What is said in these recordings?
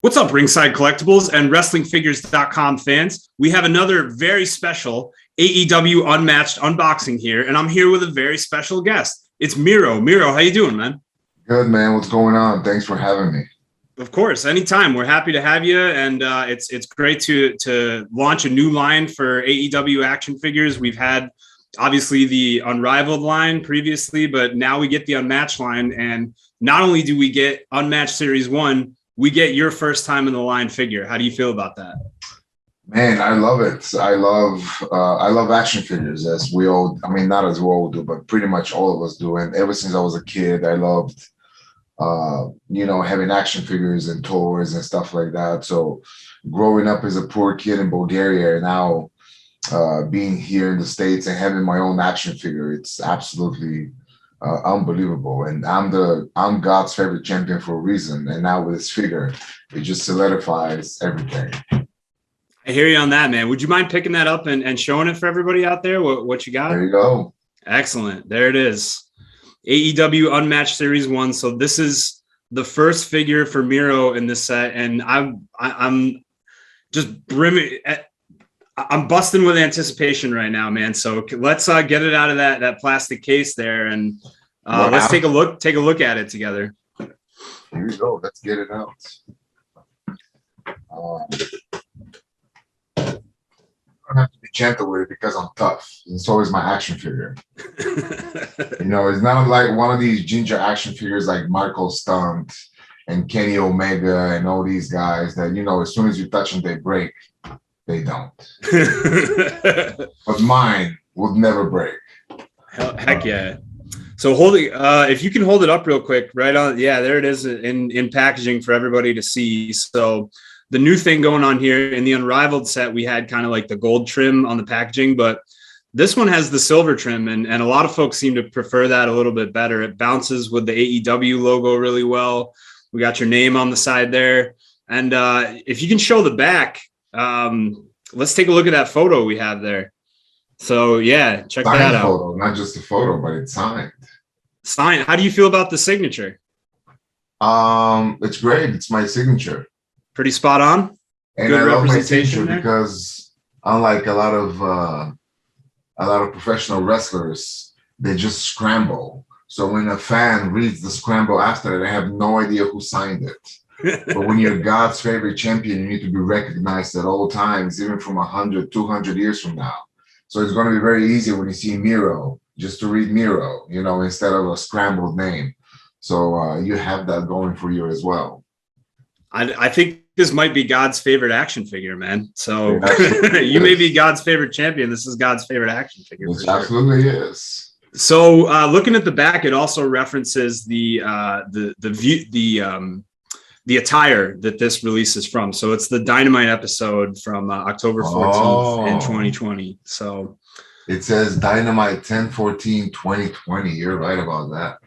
What's up, Ringside Collectibles and WrestlingFigures.com fans? We have another very special AEW Unmatched unboxing here, and I'm here with a very special guest. It's Miro. Miro, how you doing, man? Good, man. What's going on? Thanks for having me. Of course, anytime. We're happy to have you, and it's great to launch a new line for AEW action figures. We've had obviously the Unrivaled line previously, but now we get the Unmatched line, and not only do we get Unmatched Series 1, we get your first time in the line figure. How do you feel about that? Man, I love it. I love action figures, as we all, I mean, not as we all do, but pretty much all of us do. And ever since I was a kid, I loved, having action figures and toys and stuff like that. So growing up as a poor kid in Bulgaria and now being here in the States and having my own action figure, it's absolutely unbelievable. And I'm God's favorite champion for a reason. And now with this figure, it just solidifies everything. I hear you on that, man. Would you mind picking that up and showing it for everybody out there? What you got? There you go. Excellent. There it is. AEW Unmatched Series 1. So this is the first figure for Miro in this set. And I'm just brimming. I'm busting with anticipation right now, man. So let's get it out of that plastic case there, and let's take a look at it together. Here we go. Let's get it out. I don't have to be gentle with it because I'm tough. It's always my action figure. It's not like one of these ginger action figures like Michael Stunt and Kenny Omega and all these guys that as soon as you touch them, they break. They don't. But mine would never break. Heck yeah. So if you can hold it up real quick, right on. Yeah, there it is in packaging for everybody to see. So the new thing going on here in the Unrivaled set, we had kind of like the gold trim on the packaging, but this one has the silver trim, and a lot of folks seem to prefer that a little bit better. It bounces with the AEW logo really well. We got your name on the side there. And if you can show the back, let's take a look at that photo we have there. So yeah, check signed that out. Photo, not just a photo, but it's signed. Signed. How do you feel about the signature? It's great. It's my signature. Pretty spot on. And good I love my representation signature because unlike a lot of professional wrestlers, they just scramble. So when a fan reads the scramble after, they have no idea who signed it. But when you're God's favorite champion, you need to be recognized at all times, even from 100, 200 years from now. So it's going to be very easy when you see Miro, just to read Miro, instead of a scrambled name. So you have that going for you as well. I think this might be God's favorite action figure, man. So you may be God's favorite champion. This is God's favorite action figure. It absolutely is. So looking at the back, it also references the Attire that this release is from. So it's the Dynamite episode from October 14th in 2020. So it says Dynamite 10/14/2020. You're right about that.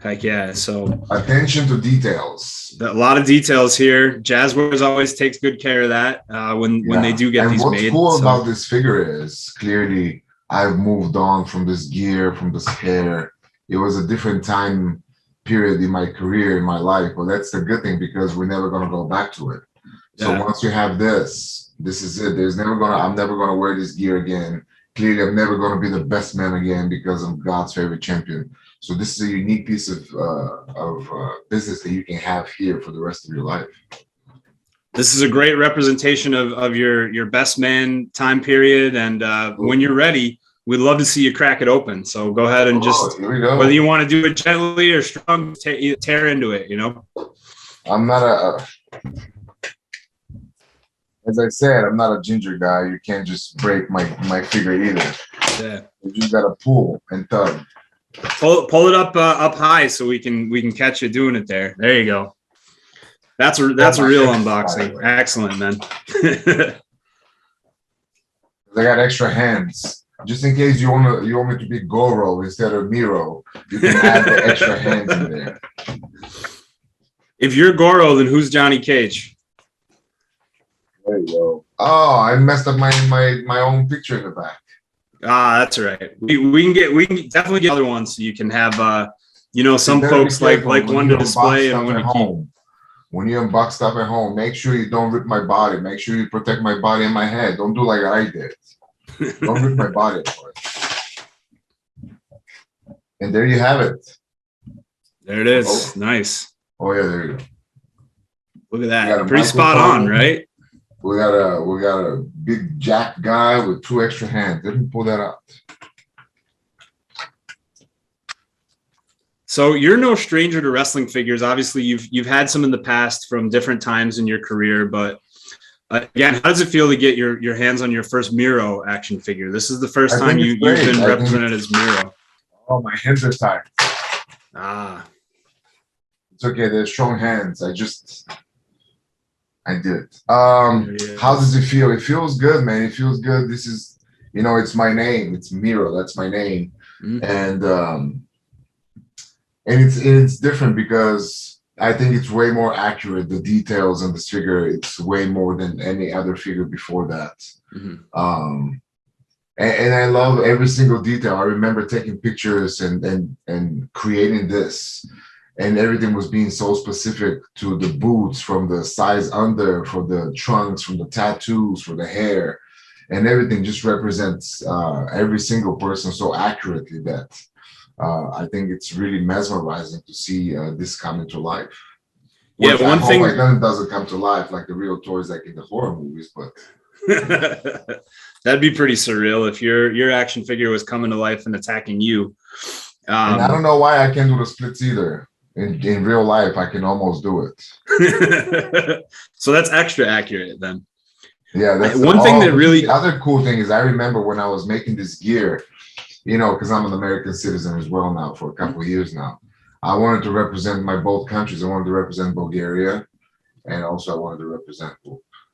Heck yeah. So attention to details. A lot of details here. Jazzwares always takes good care of that when they do get these made. What's cool about this figure is clearly I've moved on from this gear, from this hair. It was a different time period in my career, in my life, but that's the good thing because we're never going to go back to it. So once you have this is it. I'm never going to wear this gear again. Clearly, I'm never going to be the best man again because I'm God's favorite champion. So this is a unique piece of business that you can have here for the rest of your life. This is a great representation of your best man time period. And when you're ready, we'd love to see you crack it open. So go ahead and whether you want to do it gently or strong, tear into it, I'm not as I said, I'm not a ginger guy. You can't just break my figure either. Yeah. You just got to pull and tug. Pull it up high so we can catch you doing it there. There you go. That's a real unboxing. Excellent, man. I got extra hands. Just in case you want me to be Goro instead of Miro, you can add the extra hands in there. If you're Goro, then who's Johnny Cage? There you go. Oh, I messed up my own picture in the back. That's right. We can definitely get other ones so you can have some folks like one to display and one to keep. when you unbox stuff at home, make sure you don't rip my body. Make sure you protect my body and my head. Don't do like I did. Don't rip my body apart. And there you have it. There it is. Oh. Nice. Oh yeah, there you go. Look at that. Pretty spot on, right? We got a big jack guy with 2 extra hands. Let me pull that out. So you're no stranger to wrestling figures. Obviously, you've had some in the past from different times in your career. But again, how does it feel to get your hands on your first Miro action figure? This is the first time you've been represented as Miro. Oh, my hands are tired. Ah, it's okay. They're strong hands. I did it. How does it feel? It feels good, man. It feels good. This is, it's my name. It's Miro. That's my name. Mm-hmm. And it's different because I think it's way more accurate. The details on this figure, it's way more than any other figure before that. Mm-hmm. And I love every single detail. I remember taking pictures and creating this, and everything was being so specific to the boots, from the size under, for the trunks, from the tattoos, for the hair, and everything just represents every single person so accurately that I think it's really mesmerizing to see this come into life. Yeah, one thing like that doesn't come to life like the real toys like in the horror movies, but that'd be pretty surreal if your action figure was coming to life and attacking you. And I don't know why I can't do the splits either. In real life, I can almost do it. So that's extra accurate then. Yeah, that's one thing that really. The other cool thing is I remember when I was making this gear, because I'm an American citizen as well now for a couple of years now. I wanted to represent my both countries. I wanted to represent Bulgaria, and also I wanted to represent,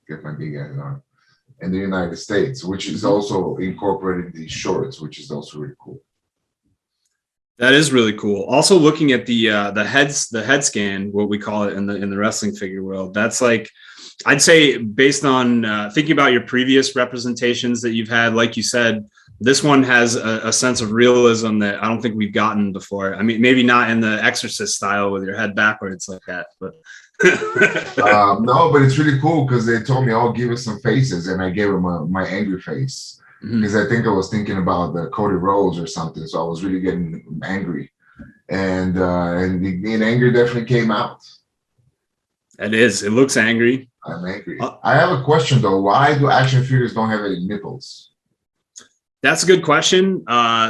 get my big guys on, in the United States, which is also incorporated these shorts, which is also really cool. That is really cool. Also, looking at the head scan, what we call it in the wrestling figure world, that's like, I'd say, based on thinking about your previous representations that you've had, like you said, this one has a sense of realism that I don't think we've gotten before. I mean, maybe not in the Exorcist style with your head backwards like that, but no, but it's really cool because they told me, "Oh, give us some faces," and I gave them my angry face. Because I think I was thinking about the Cody Rhodes or something, so I was really getting angry, and being angry definitely came out. It is. It looks angry. I'm angry. I have a question though. Why do action figures don't have any nipples? That's a good question.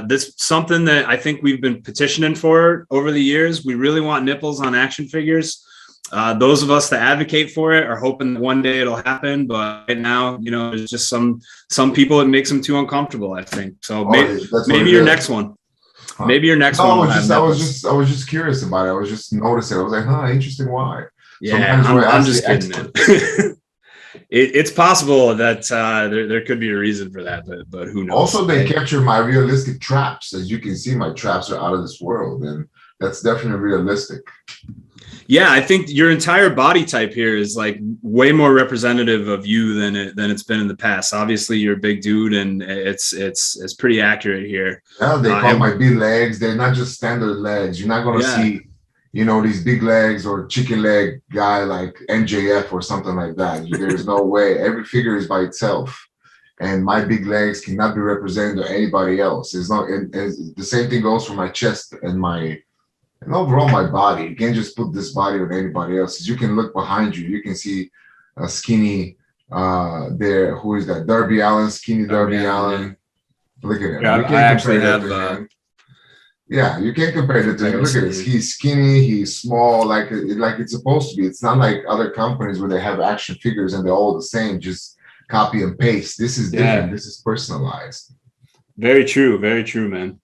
This something that I think we've been petitioning for over the years. We really want nipples on action figures. Those of us that advocate for it are hoping that one day it'll happen, but right now, there's just some people it makes them too uncomfortable, I think. So maybe your next one. Huh? Maybe your next one. I was just curious about it. I was just noticing. I was like, interesting. Why? Yeah, I'm just kidding, man. It's possible that there could be a reason for that, but who knows? Also, they capture my realistic traps. As you can see, my traps are out of this world, and that's definitely realistic. Yeah, I think your entire body type here is like way more representative of you than it's been in the past. Obviously, you're a big dude, and it's pretty accurate here. Yeah, they call my big legs. They're not just standard legs. You're not gonna see, these big legs or chicken leg guy like NJF or something like that. There's no way. Every figure is by itself, and my big legs cannot be represented to anybody else. It's not. And the same thing goes for my chest and overall my body. You can't just put this body on anybody else's. You can look behind you. You can see a skinny there. Who is that? Darby Allin, skinny Darby Allin. Look at him. Yeah, I actually have. Yeah, you can't compare it to him. Look at this. He's skinny. He's small, like it's supposed to be. It's not like other companies where they have action figures and they're all the same. Just copy and paste. This is different. This is personalized. Very true. Very true, man.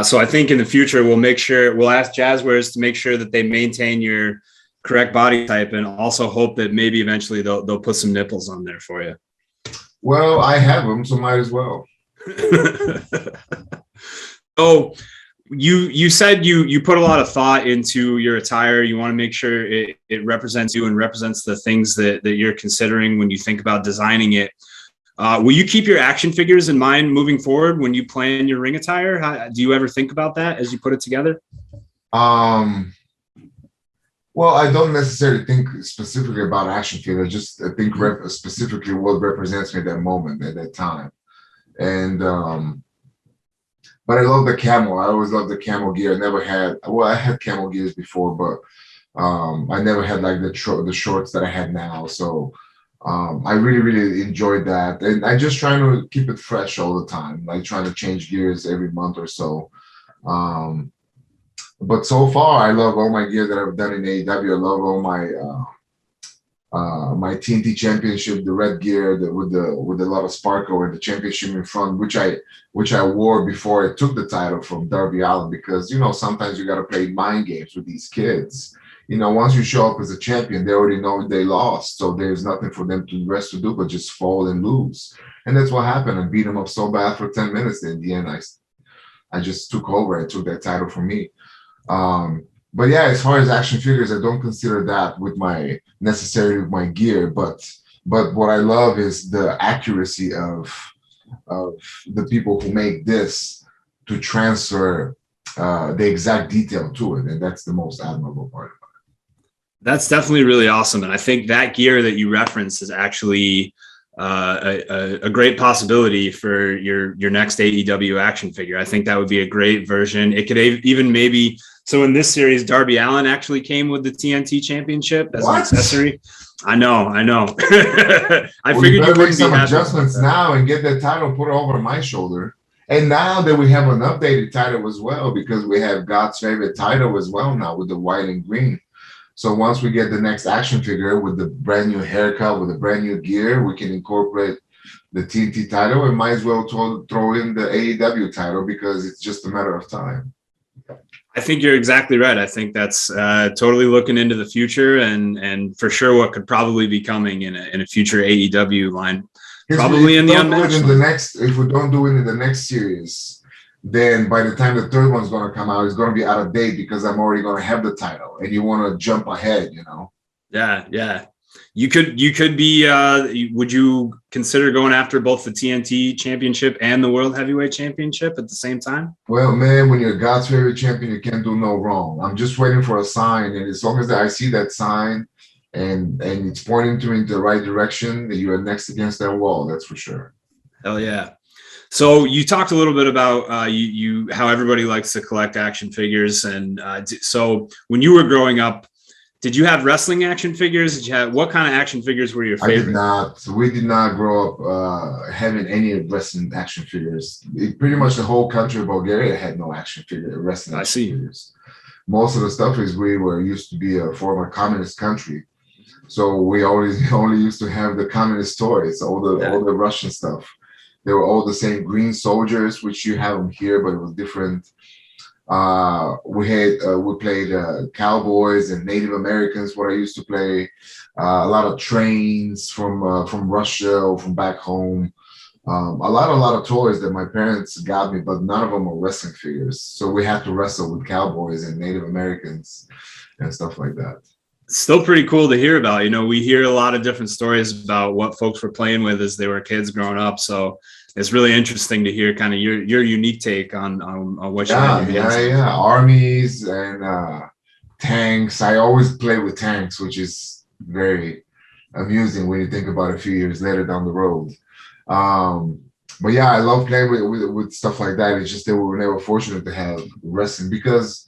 So I think in the future, we'll ask Jazzwares to make sure that they maintain your correct body type, and also hope that maybe eventually they'll put some nipples on there for you. Well, I have them, so might as well. So you said you put a lot of thought into your attire. You want to make sure it represents you and represents the things that you're considering when you think about designing it. Will you keep your action figures in mind moving forward when you plan your ring attire? Do you ever think about that as you put it together? Well, I don't necessarily think specifically about action figures. I think specifically what represents me at that moment, at that time. And but I love the camo. I always loved the camo gear. I never had. Well, I had camo gears before, but I never had like the shorts that I had now. So I really, really enjoyed that. And I just trying to keep it fresh all the time, like trying to change gears every month or so. Um, but so far, I love all my gear that I've done in AEW. I love all my TNT championship, the red gear with a lot of sparkle and the championship in front, which I wore before I took the title from Darby Allin, because sometimes you got to play mind games with these kids. Once you show up as a champion, they already know they lost, so there's nothing for them to rest to do but just fall and lose. And that's what happened. I beat them up so bad for 10 minutes. In the end, I just took over. I took that title for me. But yeah, as far as action figures, I don't consider that necessarily with my gear, but what I love is the accuracy of the people who make this to transfer the exact detail to it, and that's the most admirable part. That's definitely really awesome, and I think that gear that you referenced is actually a great possibility for your next AEW action figure. I think that would be a great version. It could even maybe. So in this series, Darby Allin actually came with the TNT Championship as an accessory. I know. I figured you make some adjustments now and get that title put over my shoulder. And now that we have an updated title as well, because we have God's favorite title as well now with the white and green. So once we get the next action figure with the brand new haircut, with the brand new gear, we can incorporate the TNT title and might as well throw in the AEW title, because it's just a matter of time. I think you're exactly right. I think that's totally looking into the future, and for sure what could probably be coming in a future AEW line. Probably in the Unmatched. If we don't do it in the next series, then by the time the third one's going to come out, it's going to be out of date, because I'm already going to have the title, and you want to jump ahead, Yeah. You could be. Would you consider going after both the TNT Championship and the World Heavyweight Championship at the same time? Well, man, when you're God's favorite champion, you can't do no wrong. I'm just waiting for a sign, and as long as I see that sign and it's pointing to me in the right direction, you are next against that wall. That's for sure. Hell yeah. So you talked a little bit about you how everybody likes to collect action figures, and so when you were growing up, did you have wrestling action figures? What kind of action figures were your favorite? I did not. So we did not grow up having any wrestling action figures. Pretty much the whole country of Bulgaria had no wrestling action figures. Most of the stuff is we were used to be a former communist country, so we only used to have the communist toys, all the Russian stuff. They were all the same green soldiers, which you have them here, but it was different. We played cowboys and Native Americans, what I used to play. A lot of trains from Russia or from back home. A lot of toys that my parents got me, but none of them were wrestling figures. So we had to wrestle with cowboys and Native Americans and stuff like that. Still pretty cool to hear about. We hear a lot of different stories about what folks were playing with as they were kids growing up. So it's really interesting to hear kind of your unique take on what you had. Yeah. Armies and tanks. I always play with tanks, which is very amusing when you think about a few years later down the road. But yeah, I love playing with stuff like that. It's just that we were never fortunate to have wrestling, because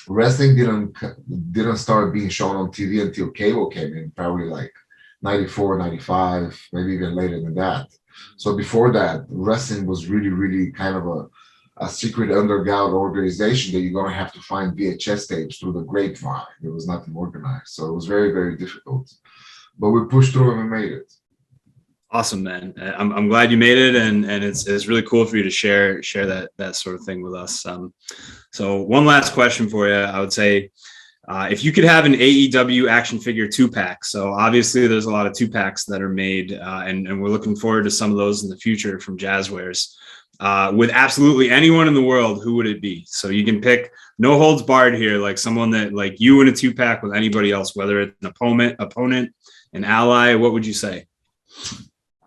wrestling didn't start being shown on TV until cable came in, probably like 94, 95, maybe even later than that. So before that, wrestling was really, really kind of a secret underground organization that you're going to have to find VHS tapes through the grapevine. There was nothing organized. So it was very, very difficult. But we pushed through and we made it. Awesome, man. I'm glad you made it, and it's really cool for you to share that sort of thing with us. So one last question for you. I would say, if you could have an AEW action figure 2-pack, so obviously there's a lot of 2-packs that are made, and we're looking forward to some of those in the future from Jazzwares. With absolutely anyone in the world, who would it be? So you can pick, no holds barred here, like someone that like you in a 2-pack with anybody else, whether it's an opponent, an ally. What would you say?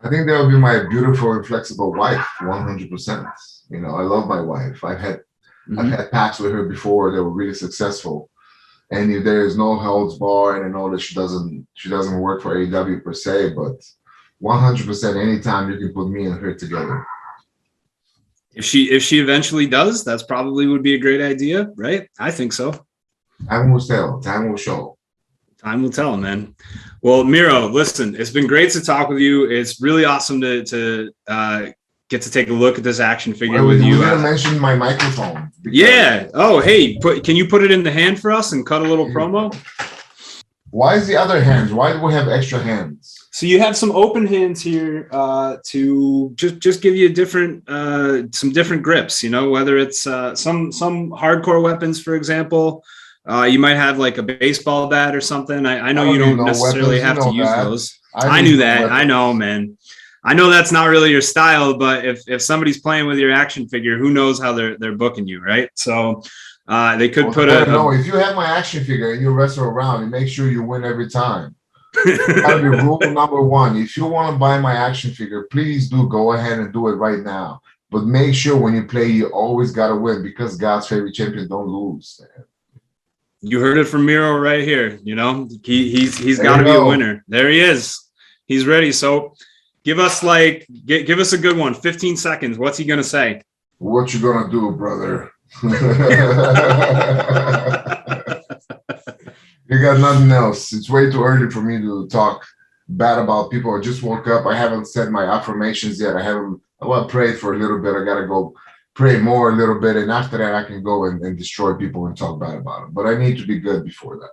I think that would be my beautiful and flexible wife, 100%. I love my wife. I've had packs with her before that were really successful. And if there is no holds bar, and I know that she doesn't work for AEW per se, but 100% anytime you can put me and her together. If she eventually does, that's probably would be a great idea, right? I think so. Time will tell. Time will show. Time will tell, man. Well, Miro, listen, it's been great to talk with you. It's really awesome to get to take a look at this action figure with you. You didn't mention my microphone. Yeah. Oh, hey, can you put it in the hand for us and cut a little promo? Why is the other hands? Why do we have extra hands? So you have some open hands here to just give you some different grips. You know, whether it's some hardcore weapons, for example. You might have like a baseball bat or something. I know you don't necessarily have to use those. I knew that. I know, man. I know that's not really your style, but if somebody's playing with your action figure, who knows how they're booking you, right? So they could put no. If you have my action figure and you wrestle around, and make sure you win every time. That'll be rule number one. If you want to buy my action figure, please do go ahead and do it right now. But make sure when you play, you always gotta win, because God's favorite champion don't lose. Man. You heard it from Miro right here. You know, he's got to be a winner. There he is. He's ready. So give us give us a good one. 15 seconds. What's he gonna say? What you gonna do, brother? You got nothing else. It's way too early for me to talk bad about people. I just woke up. I haven't said my affirmations yet. I prayed for a little bit. I gotta go pray more a little bit, and after that I can go and destroy people and talk bad about them. But I need to be good before that.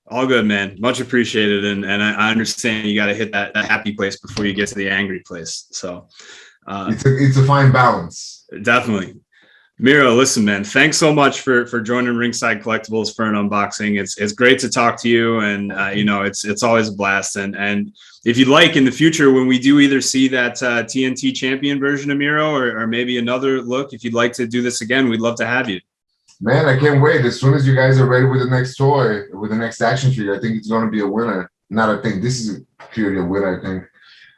All good, man. Much appreciated. And I understand you got to hit that happy place before you get to the angry place. So it's a fine balance. Definitely. Miro, listen, man, thanks so much for joining Ringside Collectibles for an unboxing. It's great to talk to you, and you know, it's always a blast. And if you'd like, in the future, when we do either see that TNT champion version of Miro or maybe another look, if you'd like to do this again, we'd love to have you. Man, I can't wait. As soon as you guys are ready with the next toy, with the next action figure, I think it's going to be a winner. Not I think, this is clearly a winner, I think.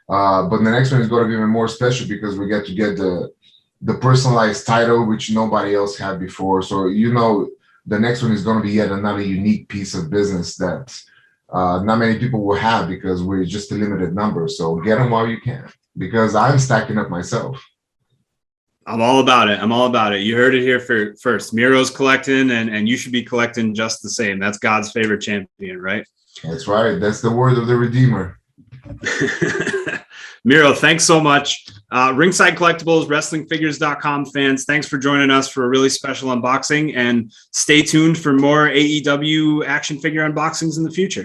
But the next one is going to be even more special because we get to get the personalized title, which nobody else had before. So, you know, the next one is going to be yet another unique piece of business that not many people will have because we're just a limited number. So get them while you can, because I'm stacking up myself. I'm all about it. I'm all about it. You heard it here first. Miro's collecting, and you should be collecting just the same. That's God's favorite champion, right? That's right. That's the word of the Redeemer. Miro, thanks so much. Ringside Collectibles, WrestlingFigures.com fans, thanks for joining us for a really special unboxing, and stay tuned for more AEW action figure unboxings in the future.